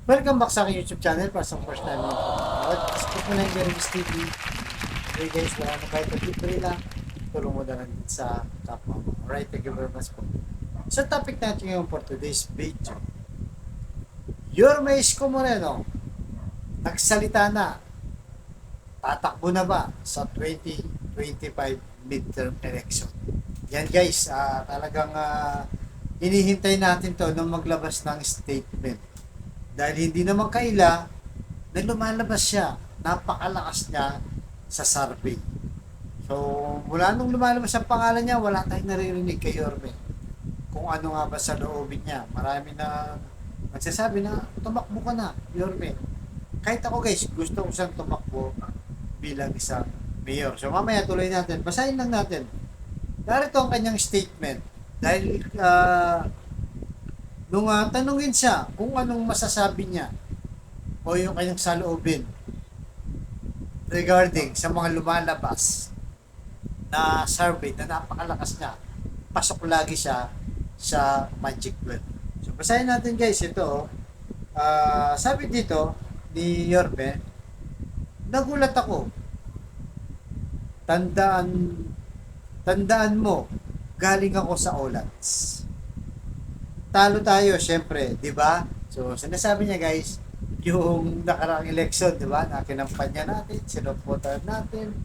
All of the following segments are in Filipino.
Welcome back sa aking YouTube channel para sa first time mo panood. Skip mo na yung Jeremy's TV. Okay guys, wala na kahit libre lang. Tulong mo na lang sa kapwa mo. Alright, thank you very much po. Sa topic natin ngayon for today's video, Yorme Isko Moreno, nagsalita na, tatakbo na ba sa 2025 midterm election? Yan guys, talagang hinihintay natin to nung maglabas ng statement. Dahil hindi naman kaila na lumalabas siya. Napakalakas niya sa survey. So, mula nung lumalabas ang pangalan niya, wala tayong naririnig kay Yorme. Kung ano nga ba sa loobin niya. Marami na nagsasabi na tumakbo ka na, Yorme. Kahit ako guys, gusto ko siyang tumakbo bilang isang mayor. So, mamaya tuloy natin. Basahin lang natin. Narito ang kanyang statement. Dahil nung tanungin siya kung anong masasabi niya o yung kanyang saloobin regarding sa mga lumalabas na survey na napakalakas niya, pasok lagi siya sa Magic 12. So basahin natin guys ito. Sabi dito ni Yorme, nagulat ako. Tandaan mo, galing ako sa Olats. Talo tayo, syempre, di ba? So, sinasabi niya guys, yung nakaraang election, di ba, na kinampanya natin, sinuportahan natin,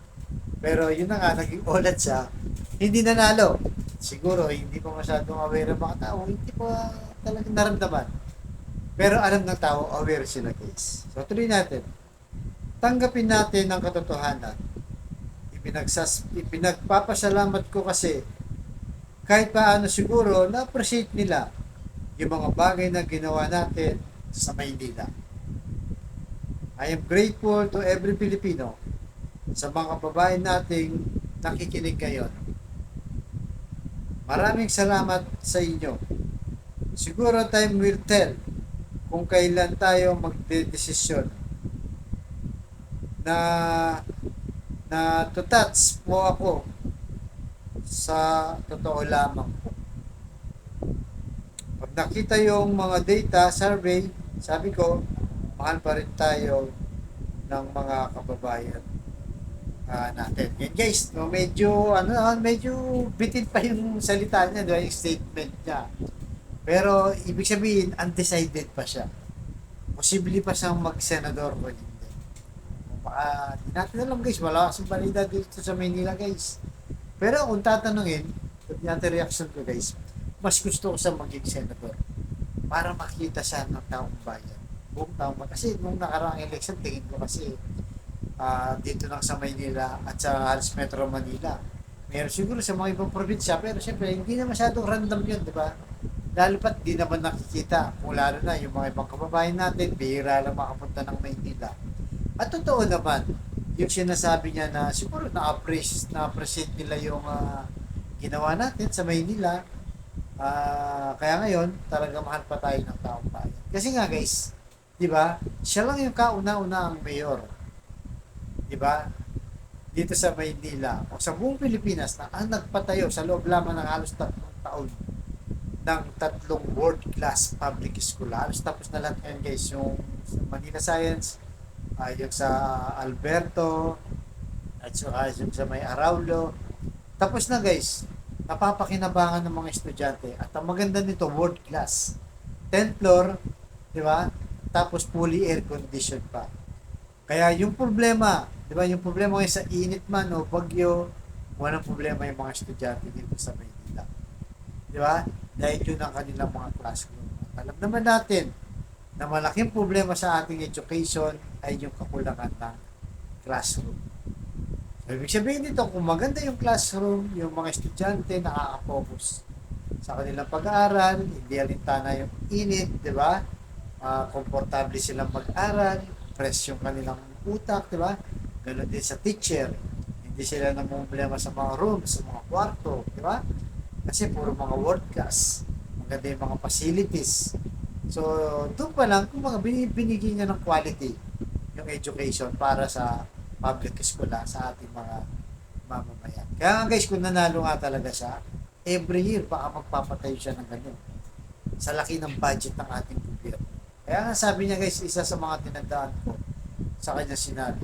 pero yun na nga, naging ulat siya, hindi nanalo. Siguro, hindi pa masyadong aware ang mga tao, hindi pa talagang naramdaman. Pero alam ng tao, aware sila guys. So, tuloy natin. Tanggapin natin ang katotohanan. Ipinagpapasalamat ko kasi kahit paano siguro na-appreciate nila yung mga bagay na ginawa natin sa Maynila. I am grateful to every Filipino sa mga babae nating nakikinig ngayon. Maraming salamat sa inyo. Siguro time will tell kung kailan tayo magdedesisyon na to touch mo ako sa totoo lamang po. Pag nakita yung mga data, survey, sabi ko, mahal pa rin tayo ng mga kababayan natin. Yan guys, no, medyo bitin pa yung salita niya, no, yung statement niya. Pero ibig sabihin, undecided pa siya. Posible pa siyang mag-senador o hindi. Baka, di natin alam guys, wala kasing balita dito sa Manila guys. Pero kung tatanungin, hindi natin reaction ko guys, mas gusto ko sa maging senador para makita siya ng taong bayan. Buong taong bayan. Kasi nung nakaraang election, tingin ko kasi dito lang sa Maynila at sa halos Metro Manila. Meron siguro sa mga ibang probinsya, pero siyempre hindi na masyadong random yun, di ba? Lalo pat di naman nakikita, kung lalo na yung mga ibang kababayan natin, bihira lang makapunta ng Maynila. At totoo naman, yung sinasabi niya na siguro na-appreciate nila yung ginawa natin sa Maynila. Kaya ngayon, talaga mahal pa tayo ng taong bayan. Kasi nga guys, di ba, siya lang yung kauna-una ang mayor. Di ba? Dito sa Maynila o sa buong Pilipinas na ang nagpatayo sa loob lamang ng halos 3 taon ng 3 world-class public school. Halos tapos na lahat ngayon guys, yung sa Manila Science, yung sa Alberto, at yung sa may Araulo. Tapos na guys, napapakinabangan ng mga estudyante. At ang maganda nito, world class. 10th floor, di ba? Tapos fully air condition pa. Kaya yung problema, di ba, yung problema ngayon sa init man o bagyo, walang problema yung mga estudyante dito sa Maynila. Di ba? Dahil yun ang kanilang mga classroom. Alam naman natin na malaking problema sa ating education ay yung kakulangan ng classroom. Ibig sabihin nito, kung maganda yung classroom, yung mga estudyante nakaka-focus sa kanilang pag-aaral, hindi alintana yung init, di ba? Komportable silang mag-aral, fresh yung kanilang utak, di ba? Ganon din sa teacher. Hindi sila namumblema sa mga rooms, sa mga kwarto, di ba? Kasi puro mga world class. Maganda yung mga facilities. So, doon pa lang, kung mga binigyan niya ng quality yung education para sa public school sa ating mga mamamayan. Kaya nga guys, kung nanalo nga talaga siya, every year baka magpapatayo siya ng ganun. Sa laki ng budget ng ating gobyerno. Kaya Kaya nga sabi niya guys, isa sa mga tinandaan ko sa kanya sinabi,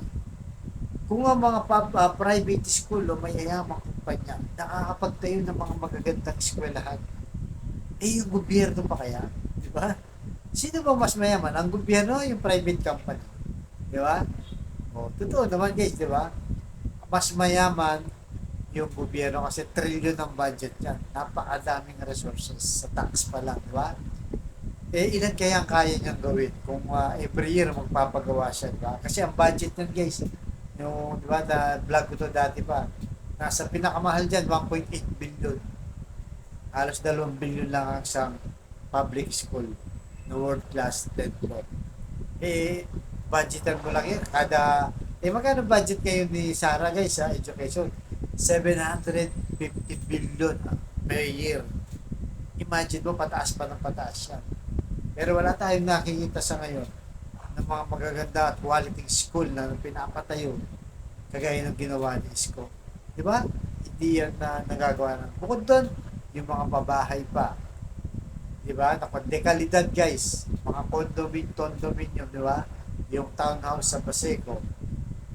kung ang mga private school o mayayamang kumpanya nakakapagtayo ng mga magagandang eskwelahan, eh yung gobyerno pa kaya? Di ba? Sino ba mas mayaman? Ang gobyerno o yung private company? Di ba? O, totoo naman guys, di ba? Mas mayaman yung gobyerno kasi trillion ang budget yan. Napakadaming resources sa tax pa lang, di ba? Eh, ilan kaya ang kaya niyang gawin kung every year magpapagawa siya, di ba? Kasi ang budget niyan guys, yung, di ba, vlog ko to dati pa, nasa pinakamahal dyan, 1.8 billion. Halos 2 billion lang ang isang public school na world class 10 floor. Eh, budgetan mo lang yun. Magkano budget kayo ni Sarah guys sa education? 750 billion per year. Imagine mo, pataas pa ng pataas yan. Pero wala tayong nakikita sa ngayon ng mga magaganda at quality school na pinapatayo kagaya ng ginawa ni Isko. Di ba? Hindi yan na nagagawa ng. Bukod doon, yung mga pabahay pa. Di ba? Dekalidad guys. Mga condominium, di ba? Yung townhouse sa Paseco.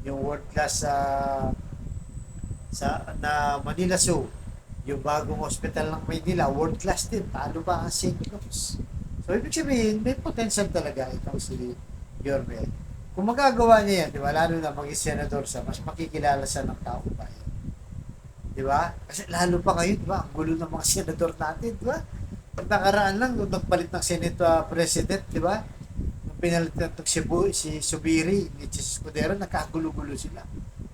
Yung world class na Manila Zoo. Yung bagong hospital ng Maynila, world class din. Talo ba ang St. Luke's? So, ibig sabihin, may potential talaga itong si Yorme. Kung magagawa niya yan, di ba, lalo na maging senador siya, mas makikilala siya ng taong bayan. Di ba? Kasi lalo pa ngayon, di ba, ang gulo ng mga senador natin, di ba? Pag nakaraan lang, nung nagpalit ng Senate President, di ba? Nung pinalit na si Subiri, ni Jesus Escudero, nagkagulo-gulo sila.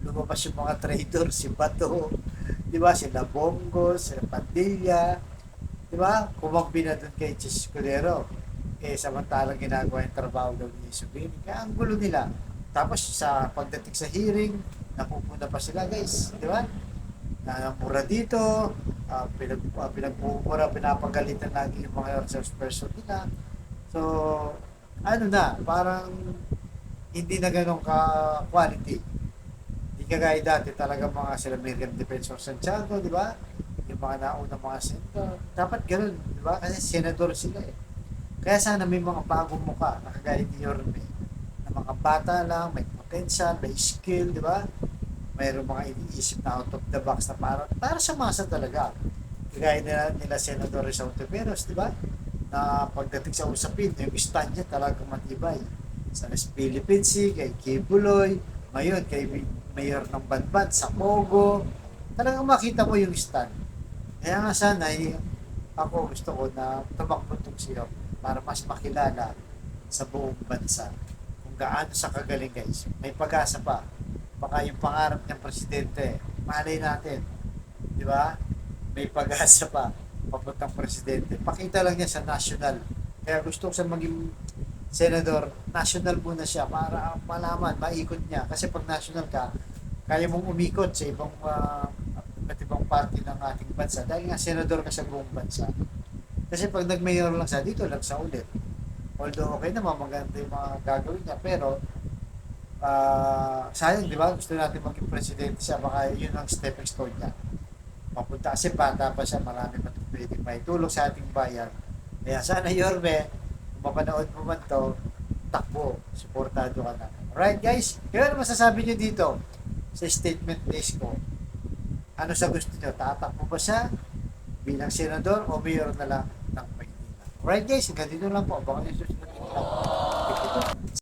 Lumabas yung mga traitor, si Bato, di ba? Sila Bongo, sila Padilla, di ba? Kumampi na doon kay Jesus Escudero. Eh, samantalang ginagawa yung trabaho daw ni Subiri. Kaya ang gulo nila. Tapos sa pagdating sa hearing, napupuna pa sila guys, di ba? Mura dito, pinagmumura, pinapagalitan lagi yung mga resource person nila. So, ano na, parang hindi na ganun ka-quality. Hindi kagaya dati talaga mga sila Miriam Defensor Santiago, di ba? Yung mga nauna mga senador. Dapat ganun, di ba? Kasi senador sila eh. Kaya sana may mga bagong muka na kagaya ni Yorme na mga bata lang, may potential, may skill, di ba? Mayroong mga iniisip na out of the box na para sa masa talaga. Kagaya nila Senador Rizal Tiveros, di ba? Na pagdating sa usapin, yung stand niya talagang matibay. Sa Philippine Sea, kay Kibuloy, ngayon kay Mayor ng Banban, sa Pogo, talagang makita mo yung stand. Kaya nga sana, ako gusto ko na tumakbo itong siya para mas makilala sa buong bansa kung gaano sa kagaling guys. May pag-asa pa. Baka yung pangarap ng presidente, malay natin, di ba? May pag-asa pa, papuntang presidente. Pakita lang niya sa national. Kaya gusto ko sa maging senador, national muna siya para malaman, maikot niya. Kasi pag national ka, kaya mong umikot sa ibang iba't ibang party ng ating bansa. Dahil nga senador ka sa buong bansa. Kasi pag nag-mayor lang sa dito, lang sa ulit. Although okay naman, maganda yung mga gagawin niya. Pero sayang, di ba? Gusto natin maging presidente siya, baka yun ang stepping stone niya. Papunta kasi bata pa siya, marami pa pwedeng maitulong sa ating bayan. Kaya sana Yorme, kung mapanood mo man to, takbo, suportado ka na. Alright guys, kaya ano masasabi niyo dito sa statement list ko? Ano sa gusto niyo? Tatakbo ba siya bilang senador o mayor na lang ng Maynila? Alright guys, hanggang dito lang po. Abangan niyo susunod.